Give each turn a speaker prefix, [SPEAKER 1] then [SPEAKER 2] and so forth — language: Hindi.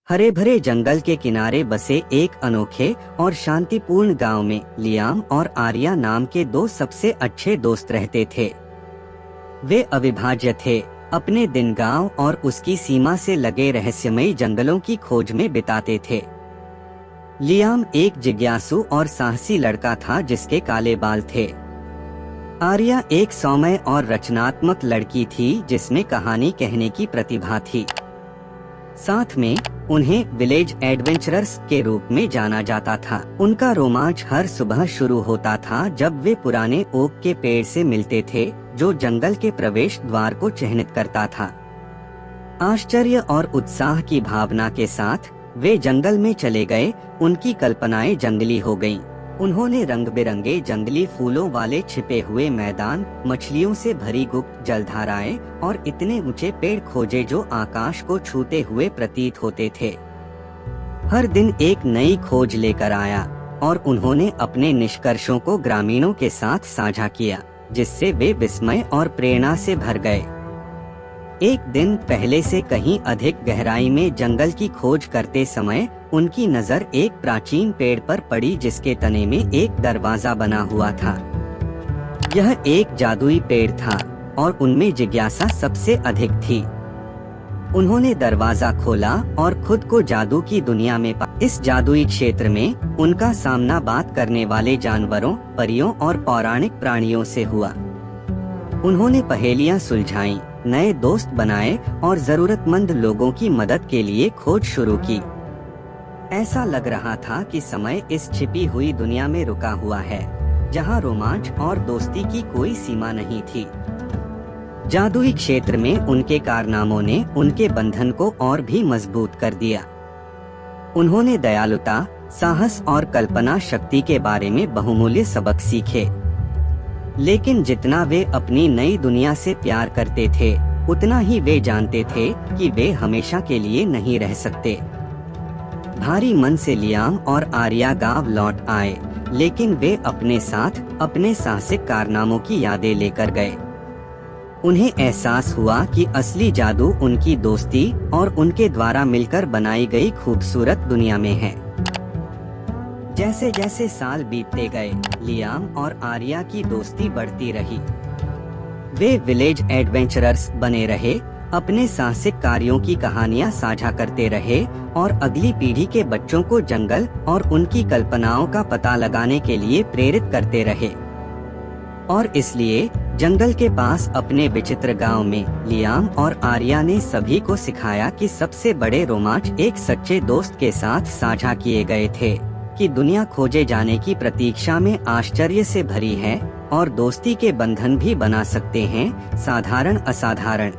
[SPEAKER 1] हरे भरे जंगल के किनारे बसे एक अनोखे और शांतिपूर्ण गांव में लियाम और आर्या नाम के दो सबसे अच्छे दोस्त रहते थे। वे अविभाज्य थे, अपने दिन गांव और उसकी सीमा से लगे रहस्यमयी जंगलों की खोज में बिताते थे। लियाम एक जिज्ञासु और साहसी लड़का था जिसके काले बाल थे। आर्या एक सौम्य और रचनात्मक लड़की थी जिसमें कहानी कहने की प्रतिभा थी। साथ में उन्हें विलेज एडवेंचरर्स के रूप में जाना जाता था। उनका रोमांच हर सुबह शुरू होता था जब वे पुराने ओक के पेड़ से मिलते थे जो जंगल के प्रवेश द्वार को चिह्नित करता था। आश्चर्य और उत्साह की भावना के साथ वे जंगल में चले गए। उनकी कल्पनाएं जंगली हो गईं। उन्होंने रंग बिरंगे जंगली फूलों वाले छिपे हुए मैदान, मछलियों से भरी गुप्त जलधाराएं और इतने ऊंचे पेड़ खोजे जो आकाश को छूते हुए प्रतीत होते थे। हर दिन एक नई खोज लेकर आया और उन्होंने अपने निष्कर्षों को ग्रामीणों के साथ साझा किया, जिससे वे विस्मय और प्रेरणा से भर गए। एक दिन पहले से कहीं अधिक गहराई में जंगल की खोज करते समय उनकी नजर एक प्राचीन पेड़ पर पड़ी जिसके तने में एक दरवाजा बना हुआ था। यह एक जादुई पेड़ था और उनमें जिज्ञासा सबसे अधिक थी। उन्होंने दरवाजा खोला और खुद को जादू की दुनिया में पाया। इस जादुई क्षेत्र में उनका सामना बात करने वाले जानवरों, परियों और पौराणिक प्राणियों से हुआ। उन्होंने पहेलियां सुलझाईं, नए दोस्त बनाए और जरूरतमंद लोगों की मदद के लिए खोज शुरू की। ऐसा लग रहा था कि समय इस छिपी हुई दुनिया में रुका हुआ है, जहां रोमांच और दोस्ती की कोई सीमा नहीं थी। जादुई क्षेत्र में उनके कारनामों ने उनके बंधन को और भी मजबूत कर दिया। उन्होंने दयालुता, साहस और कल्पना शक्ति के बारे में बहुमूल्य सबक सीखे। लेकिन जितना वे अपनी नई दुनिया से प्यार करते थे, उतना ही वे जानते थे कि वे हमेशा के लिए नहीं रह सकते। भारी मन से लियाम और आर्या गांव लौट आए, लेकिन वे अपने साथ अपने साहसिक कारनामों की यादें लेकर गए। उन्हें एहसास हुआ कि असली जादू उनकी दोस्ती और उनके द्वारा मिलकर बनाई गई खूबसूरत दुनिया में है। जैसे जैसे साल बीतते गए, लियाम और आर्या की दोस्ती बढ़ती रही। वे विलेज एडवेंचरर्स बने रहे, अपने साहसिक कार्यों की कहानियां साझा करते रहे और अगली पीढ़ी के बच्चों को जंगल और उनकी कल्पनाओं का पता लगाने के लिए प्रेरित करते रहे। और इसलिए जंगल के पास अपने विचित्र गांव में लियाम और आर्या ने सभी को सिखाया कि सबसे बड़े रोमांच एक सच्चे दोस्त के साथ साझा किए गए थे, कि दुनिया खोजे जाने की प्रतीक्षा में आश्चर्य से भरी है और दोस्ती के बंधन भी बना सकते हैं साधारण असाधारण।